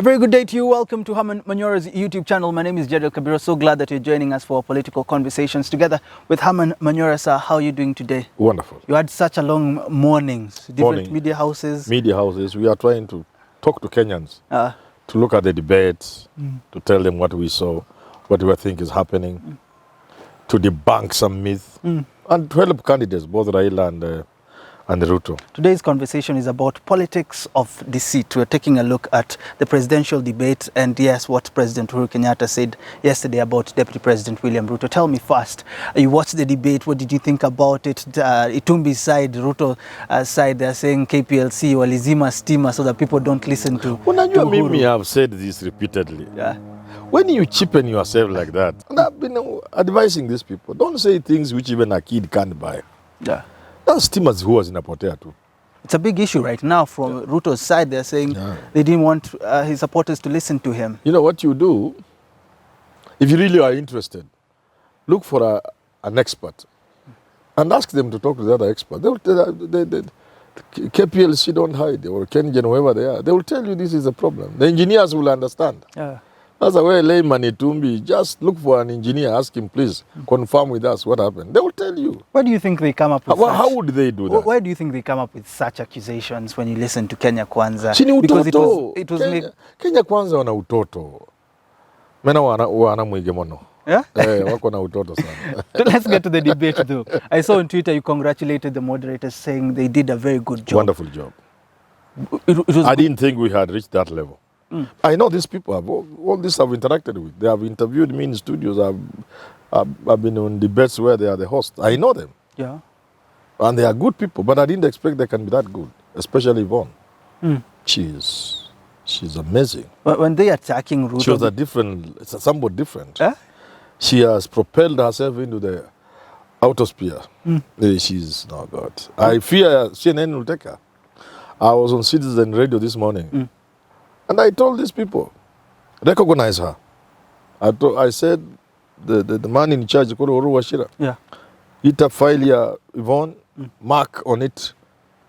very good day to you. Welcome to Herman Manyora's YouTube channel. My name is Jadel Kabira. So glad that you're joining us for political conversations together with Herman Manyora. Sir, how are you doing today? Wonderful. You had such a long mornings, different media houses. Media houses. We are trying to talk to Kenyans, to look at the debates, to tell them what we saw, what we think is happening, to debunk some myths, and to help candidates, both Raila and Ruto. Today's conversation is about politics of deceit. We're taking a look at the presidential debate and yes, what President Uhuru Kenyatta said yesterday about Deputy President William Ruto. Tell me first, you watched the debate, what did you think about it? Itumbi's side, Ruto side, they're saying KPLC walizima stima so that people don't listen to Unajua mimi have said this repeatedly. Yeah. When you cheapen yourself like that, and I've been advising these people, don't say things which even a kid can't buy. Yeah. That's stimmers who was in a potato too. It's a big issue right now from Ruto's side. They're saying they didn't want his supporters to listen to him. You know what you do? If you really are interested, look for an expert and ask them to talk to the other expert. They will tell the KPLC don't hide, or Kenyan, whoever they are. They will tell you this is a problem. The engineers will understand. Yeah. That's the way layman Itumbi, just look for an engineer, ask him, please, confirm with us what happened. They will tell you. Why do you think they come up with how would they do that? Why do you think they come up with such accusations when you listen to Kenya Kwanza? Because it was Kenya Kwanza wana utoto. Mena wana mwige mono. Yeah? Wako na utoto sana. Let's get to the debate though. I saw on Twitter you congratulated the moderators saying they did a very good job. Wonderful job. I didn't think we had reached that level. I know these people, all this I've interacted with. They have interviewed me in studios. I've been on debates where they are the hosts. I know them. Yeah. And they are good people, but I didn't expect they can be that good, especially Yvonne. She's amazing. When they attacking Ruto... She was somewhat different. She has propelled herself into the outer sphere. She's, oh God. I fear CNN will take her. I was on Citizen Radio this morning. And I told these people, recognize her. I said, the man in charge, yeah. Ita file ya Yvonne, mark on it,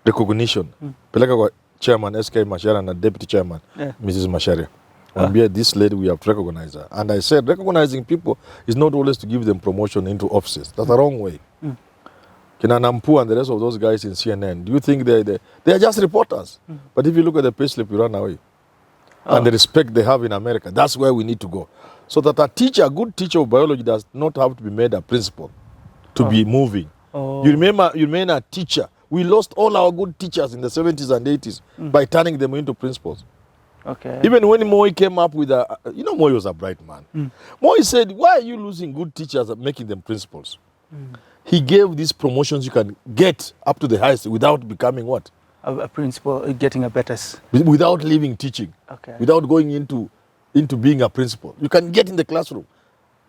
recognition. Peleka kwa chairman, SK Macharia, and deputy chairman, Mrs. Macharia. And this lady, we have to recognize her. And I said, recognizing people is not always to give them promotion into offices. That's the wrong way. Kina Nampu and the rest of those guys in CNN, do you think they are just reporters? But if you look at the payslip, you run away. And the respect they have in America, that's where we need to go. So that a good teacher of biology does not have to be made a principal to be moving. You remain a teacher. We lost all our good teachers in the 70s and 80s by turning them into principals. Okay. Even when Moi came up with Moi was a bright man. Moi said, why are you losing good teachers and making them principals? He gave these promotions you can get up to the highest without becoming what? A principal, getting a better... Without leaving teaching. Okay. Without going into being a principal. You can get in the classroom.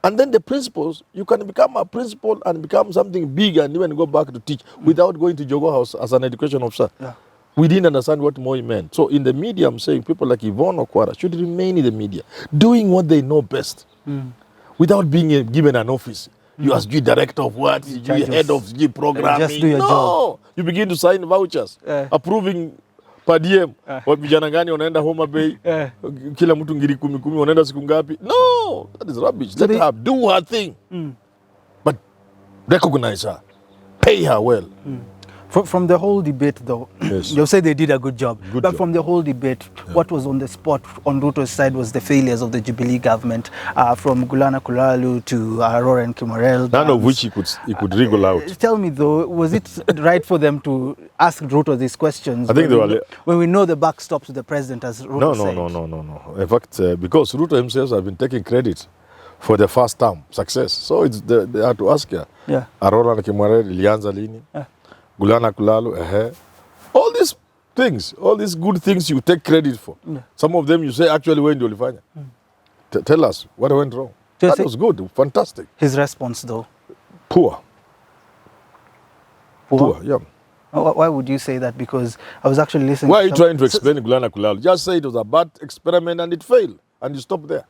And then the principals, you can become a principal and become something big and even go back to teach without going to Jogo House as an education officer. Yeah. We didn't understand what Moi meant. So in the media, I'm saying people like Yvonne Okwara should remain in the media, doing what they know best, without being given an office. You as G director of what? You head of G programming. Just do your job. You begin to sign vouchers, approving per diem. Vijana gani wanaenda Homa Bay, kila mtu ngiri 10 wanaenda siku ngapi? No, that is rubbish. Let her do her thing. But recognize her, pay her well. From the whole debate, though, you say they did a good job. From the whole debate, what was on the spot on Ruto's side was the failures of the Jubilee government, from Gulana Kulalu to Aurora and Kimorel. None of which he could wriggle out. Tell me, though, was it right for them to ask Ruto these questions? I think when we know the buck stops with the president, as Ruto said. No. In fact, because Ruto himself has been taking credit for the first term success, so they had to ask her. Yeah. Aurora and Kimorel, ilianza lini? Gulana Kulalu, all these things, all these good things you take credit for. Some of them you say, actually, when do you find it? Tell us what went wrong. That was good, fantastic. His response, though? Poor, yeah. Why would you say that? Because I was actually listening. Why are you trying to explain Gulana Kulalu? Just say it was a bad experiment and it failed, and you stop there.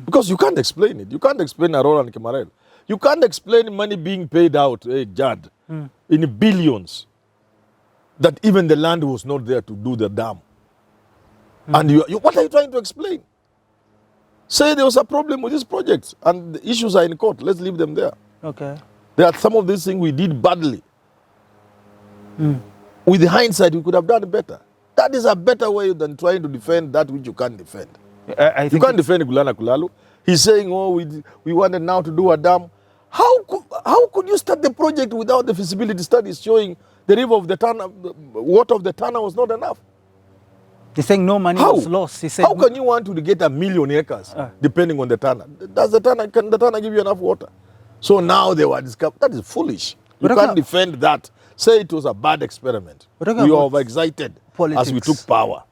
Because you can't explain it. You can't explain Aurora and Kimorel. You can't explain money being paid out, Jad, in billions, that even the land was not there to do the dam. And what are you trying to explain? Say there was a problem with this project and the issues are in court. Let's leave them there. Okay. There are some of these things we did badly. With the hindsight, we could have done better. That is a better way than trying to defend that which you can't defend. I think you can't defend Gulana Kulalu. He's saying, oh, we wanted now to do a dam. How could you start the project without the feasibility studies showing the river of the Tana, water of the Tana was not enough? He's saying no money was lost. He said, how can you want to get 1 million acres depending on the Tana? Can the Tana give you enough water? So now they were discovered. That is foolish. You can't defend that. Say it was a bad experiment. We were overexcited as we took power.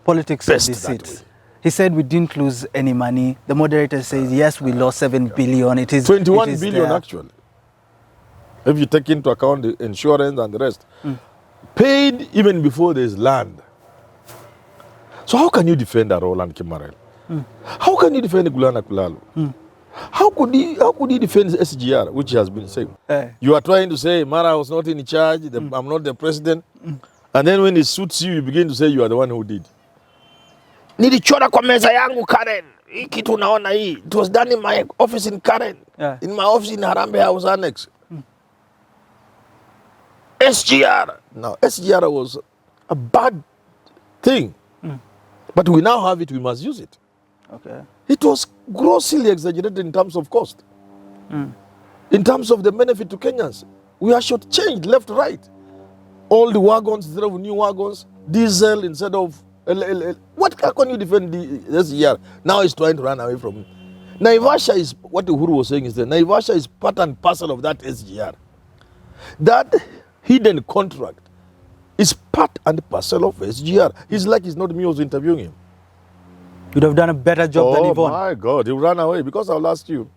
Politics of deceit. He said we didn't lose any money. The moderator says, yes, we lost 7 billion. It is 21 billion actually. If you take into account the insurance and the rest. Paid even before there's land. So how can you defend a Roland Kimarel? How can you defend Gulana Kulalu? How could he defend SGR, which has been said? You are trying to say, Mara was not in charge, I'm not the president. And then when it suits you, you begin to say you are the one who did. Nilichora kwa meza yangu Karen. Hii kitu unaona hii. It was done in my office in Karen. In my office in Harambe House Annex. SGR. Now, SGR was a bad thing. But we now have it, we must use it. Okay. It was grossly exaggerated in terms of cost. In terms of the benefit to Kenyans. We are shortchanged left, right. All the wagons instead of new wagons, diesel instead of how can you defend this year? Now he's trying to run away from it. Naivasha is, what Uhuru was saying is that Naivasha is part and parcel of that SGR. That hidden contract is part and parcel of SGR. He's like he's not me who's interviewing him. You'd have done a better job than Yvonne. Oh my God, he ran away because I'll ask you.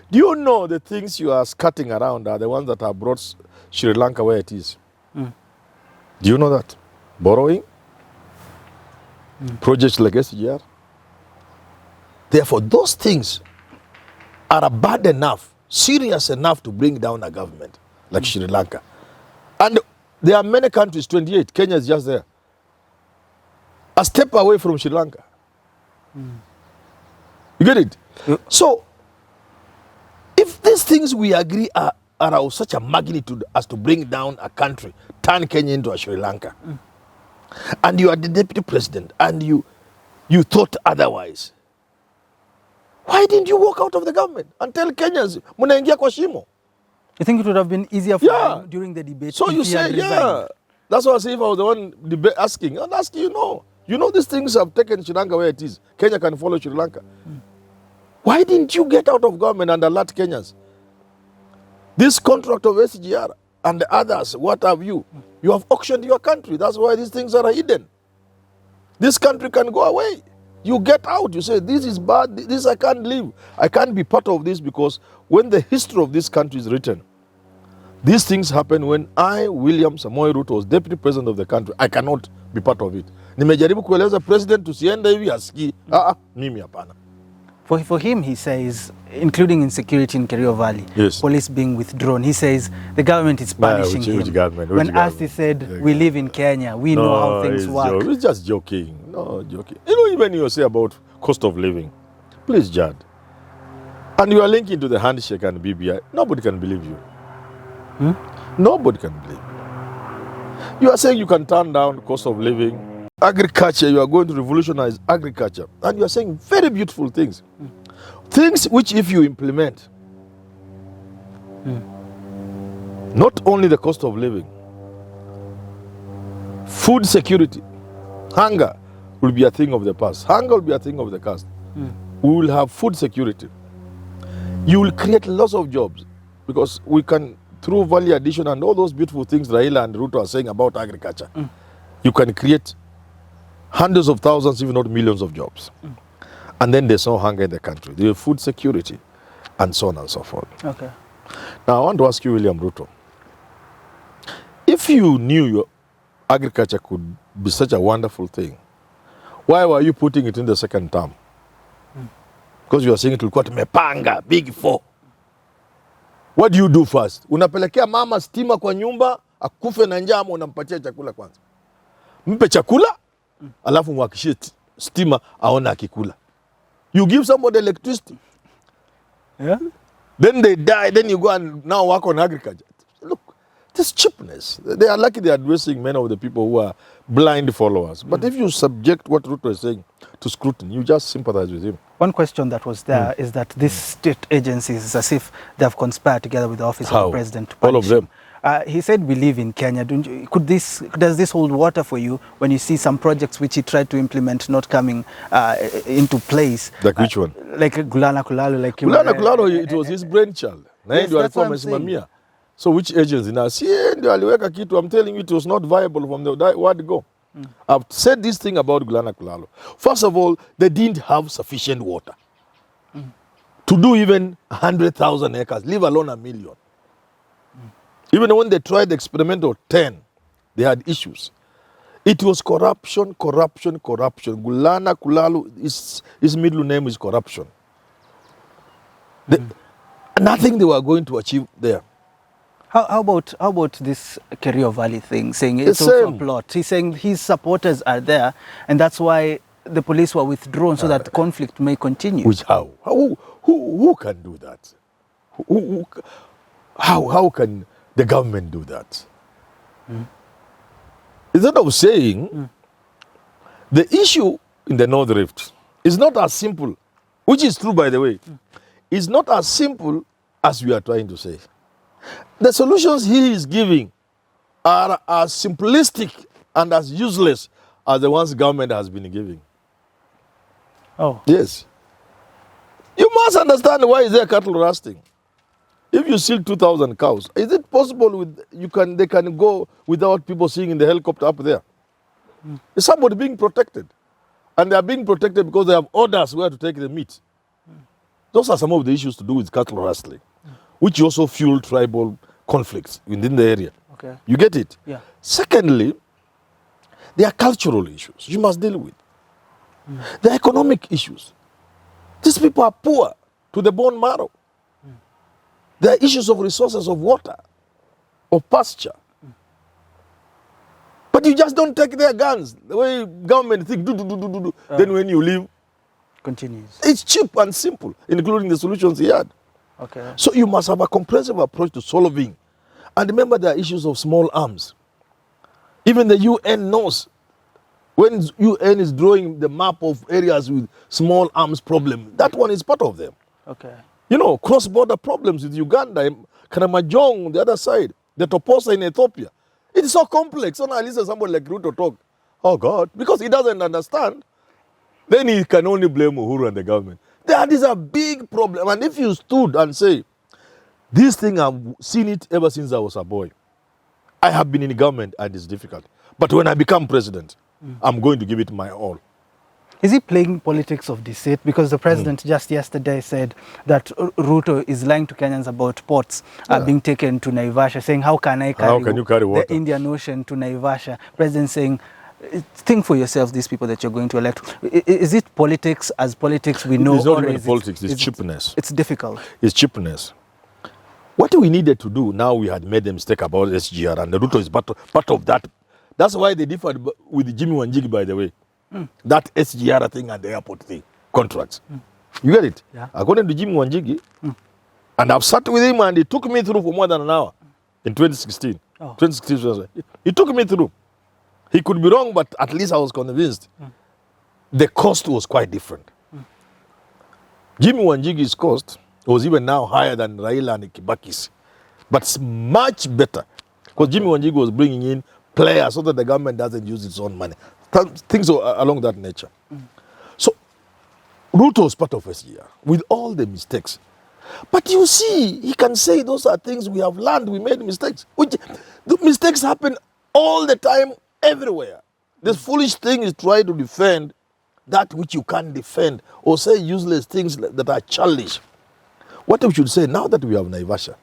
Do you know the things you are skirting around are the ones that have brought Sri Lanka where it is? Do you know that? Borrowing? Projects like SGR. Therefore, those things are bad enough, serious enough to bring down a government like Sri Lanka. And there are many countries, 28, Kenya is just there. A step away from Sri Lanka. You get it? So, if these things we agree are of such a magnitude as to bring down a country, turn Kenya into a Sri Lanka, and you are the deputy president, and you thought otherwise, why didn't you walk out of the government and tell Kenyans, munaingia kwa shimo? You think it would have been easier for him during the debate? So you say, that's what I say if I was the one asking. I'd ask you, you know these things have taken Sri Lanka where it is. Kenya can follow Sri Lanka. Why didn't you get out of government and alert Kenyans? This contract of SGR and the others, what have you? You have auctioned your country. That's why these things are hidden. This country can go away. You get out. You say, this is bad. This I can't live. I can't be part of this because when the history of this country is written, these things happen when I, William Samoei Ruto, was deputy president of the country. I cannot be part of it. Nimejaribu kueleza president tusiende hivi aski. Mimi hapana. For him, he says, including insecurity in Kerio Valley, police being withdrawn, he says the government is punishing him. Which government? When asked, he said, we live in Kenya, we know how things work. He's just joking. No, joking. You know, even you say about cost of living, please, Jad. And you are linking to the handshake and BBI. Nobody can believe you. Nobody can believe you. You are saying you can turn down the cost of living. Agriculture, you are going to revolutionize agriculture. And you are saying very beautiful things. Things which if you implement, not only the cost of living, food security, hunger will be a thing of the past. Hunger will be a thing of the past. We will have food security. You will create lots of jobs because we can, through value addition and all those beautiful things Raila and Ruto are saying about agriculture, you can create hundreds of thousands, if not millions of jobs. And then there's no hunger in the country. There's food security and so on and so forth. Okay. Now, I want to ask you, William Ruto, if you knew your agriculture could be such a wonderful thing, why were you putting it in the second term? Because you are saying it will quote mepanga, big four. What do you do first? Unapelekea mama stima kwa nyumba, akufe na njaa ama unampatia chakula kwanza? Mpe chakula, alafu mwakishie stima aona akikula. You give somebody electricity. Yeah. Then they die, then you go and now work on agriculture. Look, this cheapness. They are lucky they are addressing many of the people who are blind followers. But if you subject what Ruto is saying to scrutiny, you just sympathize with him. One question that was there is that these state agencies, is as if they have conspired together with the office of the president to punish all of them. He said we live in Kenya. Does this hold water for you when you see some projects which he tried to implement not coming into place? Like which one? Like Gulana Kulalu. Like Kulalo, it was his brainchild. Yes, that's what I'm saying. So which agency? Now, see, I'm telling you, it was not viable from the word go. I've said this thing about Gulana Kulalo. First of all, they didn't have sufficient water to do even 100,000 acres, leave alone 1 million. Even when they tried the experimental 10, they had issues. It was corruption. Gulana Kulalo, his middle name is corruption. Nothing they were going to achieve there. How about this Kerio Valley thing, saying it's also a plot? He's saying his supporters are there, and that's why the police were withdrawn so that the conflict may continue. Which how? Who can do that? How can the government do that? Instead of saying the issue in the North Rift is not as simple, which is true by the way, is not as simple as we are trying to say. The solutions he is giving are as simplistic and as useless as the ones government has been giving. Oh. Yes. You must understand why is there cattle rusting. If you seal 2,000 cows, is it possible they can go without people seeing in the helicopter up there? Is somebody being protected? And they are being protected because they have orders where to take the meat. Those are some of the issues to do with cattle rustling, which also fuel tribal conflicts within the area. Okay. You get it? Yeah. Secondly, there are cultural issues you must deal with. There are economic issues. These people are poor to the bone marrow. There are issues of resources, of water, of pasture. But you just don't take their guns. The way government think, do. Then when you leave, continues. It's cheap and simple, including the solutions he had. Okay. So you must have a comprehensive approach to solving. And remember, there are issues of small arms. Even the UN knows. When UN is drawing the map of areas with small arms problem, that one is part of them. Okay. You know, cross-border problems with Uganda, Karamajong, the other side, the Toposa in Ethiopia. It's so complex. So now I listen to somebody like Ruto talk. Oh God, because he doesn't understand, then he can only blame Uhuru and the government. That is a big problem. And if you stood and say, this thing, I've seen it ever since I was a boy. I have been in government and it's difficult. But when I become president, I'm going to give it my all. Is he playing politics of deceit? Because the president just yesterday said that Ruto is lying to Kenyans about ports being taken to Naivasha, saying, how can I carry, the Indian Ocean to Naivasha? President saying, think for yourself, these people that you're going to elect. Is it politics as politics we know? It's not even politics, it's cheapness. It's difficult. It's cheapness. What we needed to do, now we had made a mistake about SGR, and the Ruto is part of that. That's why they differed with Jimmy Wanjigi, by the way. That SGR thing and the airport thing, contracts. You get it? Yeah. According to Jimmy Wanjigi, and I've sat with him and he took me through for more than an hour in 2016. Oh. 2016, he took me through. He could be wrong, but at least I was convinced. The cost was quite different. Jimmy Wanjigi's cost was even now higher than Raila and Kibaki's, but it's much better because Jimmy Wanjigi was bringing in players so that the government doesn't use its own money. Things along that nature. So, Ruto is part of SGR with all the mistakes. But you see, he can say those are things we have learned, we made mistakes. The mistakes happen all the time, everywhere. This foolish thing is trying to defend that which you can't defend or say useless things that are childish. What we should say, now that we have Naivasha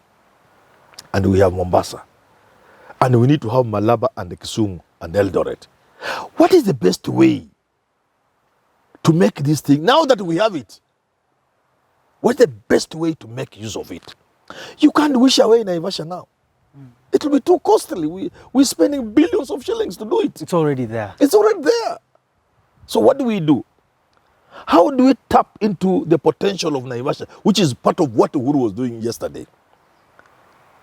and we have Mombasa and we need to have Malaba and Kisumu and Eldoret, what is the best way to make this thing, now that we have it, what's the best way to make use of it? You can't wish away Naivasha now. It will be too costly. We're spending billions of shillings to do it. It's already there. It's already there. So what do we do? How do we tap into the potential of Naivasha, which is part of what Uhuru was doing yesterday?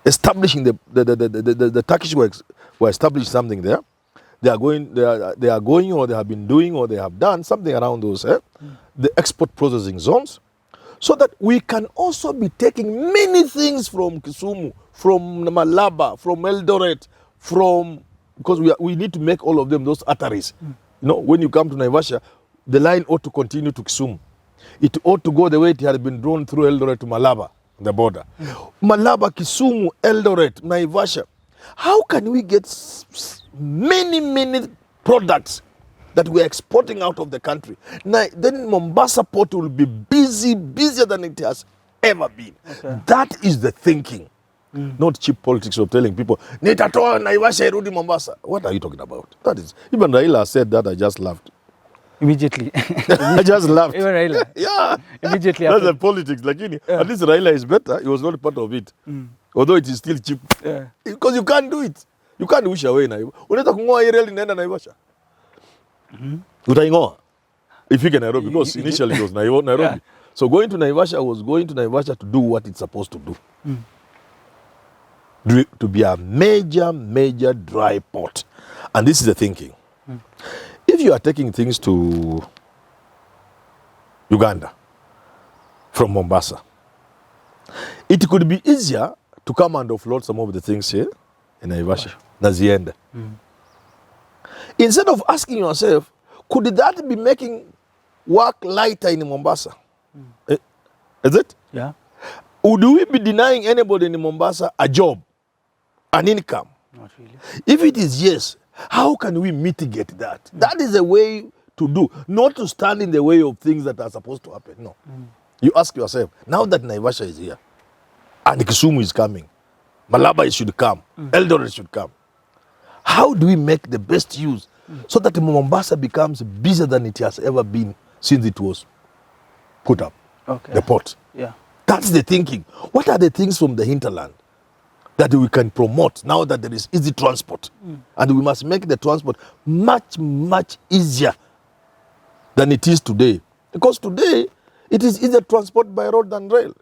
Establishing the Turkish were establishing something there. They are going, or they have been doing, or they have done something around those, the export processing zones, so that we can also be taking many things from Kisumu, from Malaba, from Eldoret, because we need to make all of them those arteries. You know, when you come to Naivasha, the line ought to continue to Kisumu. It ought to go the way it had been drawn through Eldoret to Malaba, the border. Malaba, Kisumu, Eldoret, Naivasha. How can we get many products that we are exporting out of the country? Now, then Mombasa port will be busier than it has ever been. Okay. That is the thinking. Not cheap politics of telling people, Nitatoa Naivasha irudi Mombasa. What are you talking about? That is, even Raila said that, I just laughed. Immediately. I just laughed. Even Raila. Yeah. Immediately. That's the politics. Like, at least Raila is better. He was not part of it. Although it is still cheap. Yeah. Because you can't do it. You can't wish away Naivasha. Unaweza kungoa hii reli inaenda Naivasha. Utaingoa. Ifike Nairobi, because initially it was Nairobi. Yeah. So going to Naivasha was going to Naivasha to do what it's supposed to do. To be a major dry port. And this is the thinking. If you are taking things to Uganda from Mombasa, it could be easier to come and offload some of the things here in Naivasha. That's the end. Instead of asking yourself, could that be making work lighter in Mombasa? Is it? Yeah. Would we be denying anybody in Mombasa a job, an income? Not really. If it is yes, how can we mitigate that? That is a way to do, not to stand in the way of things that are supposed to happen. No. You ask yourself, now that Naivasha is here, and Kisumu is coming, Malaba should come, Eldoret should come, how do we make the best use so that Mombasa becomes busier than it has ever been since it was put up, the port? Yeah. That's the thinking. What are the things from the hinterland that we can promote now that there is easy transport? And we must make the transport much easier than it is today. Because today, it is easier transport by road than rail.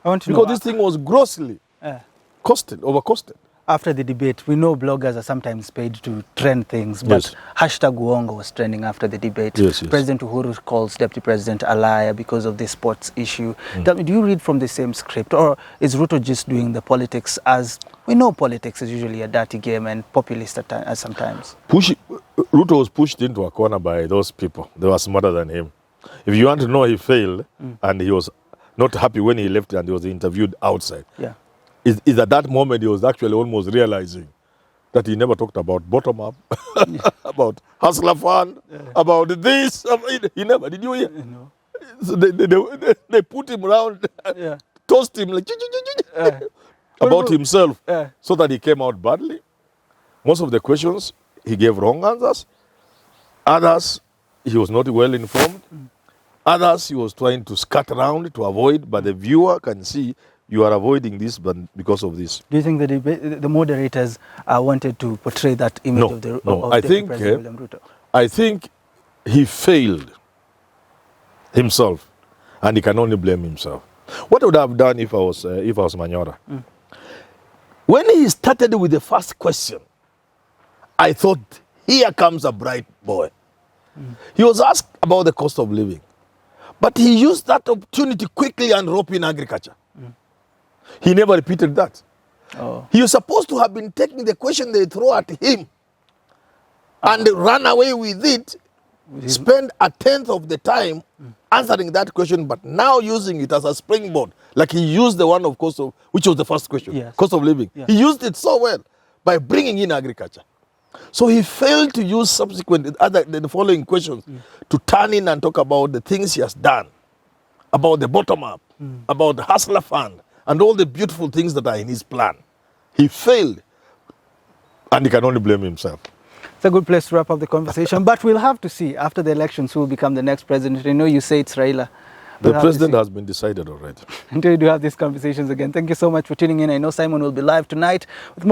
Because this thing was grossly overcosted. After the debate, we know bloggers are sometimes paid to trend things, but hashtag Uongo was trending after the debate. President Uhuru calls Deputy President a liar because of this sports issue. Tell me, do you read from the same script, or is Ruto just doing the politics, as we know politics is usually a dirty game and populist at sometimes? Ruto was pushed into a corner by those people. They were smarter than him. If you want to know, he failed, and he was not happy when he left and he was interviewed outside. Yeah. Is at that moment he was actually almost realizing that he never talked about bottom up, about hustler fund, about this. He never. Did you hear? No. So they put him around, tossed him like about himself, so that he came out badly. Most of the questions he gave wrong answers. Others he was not well informed. Others he was trying to skirt around to avoid, but the viewer can see you are avoiding this, but because of this. Do you think the moderators wanted to portray that image of the President William Ruto? I think he failed himself, and he can only blame himself. What would I have done if I was Manyora? When he started with the first question, I thought, here comes a bright boy. He was asked about the cost of living, but he used that opportunity quickly and rope in agriculture. He never repeated that. He was supposed to have been taking the question they throw at him and run away with it, spend a tenth of the time answering that question, but now using it as a springboard, like he used the one of cost of, which was the first question, cost of living. He used it so well by bringing in agriculture. So he failed to use the following questions to turn in and talk about the things he has done, about the bottom up, about the hustler fund, and all the beautiful things that are in his plan. He failed, and he can only blame himself. It's a good place to wrap up the conversation, but we'll have to see after the elections who will become the next president. I know you say it's Raila. The president has been decided already. Until we do have these conversations again. Thank you so much for tuning in. I know Simon will be live tonight with more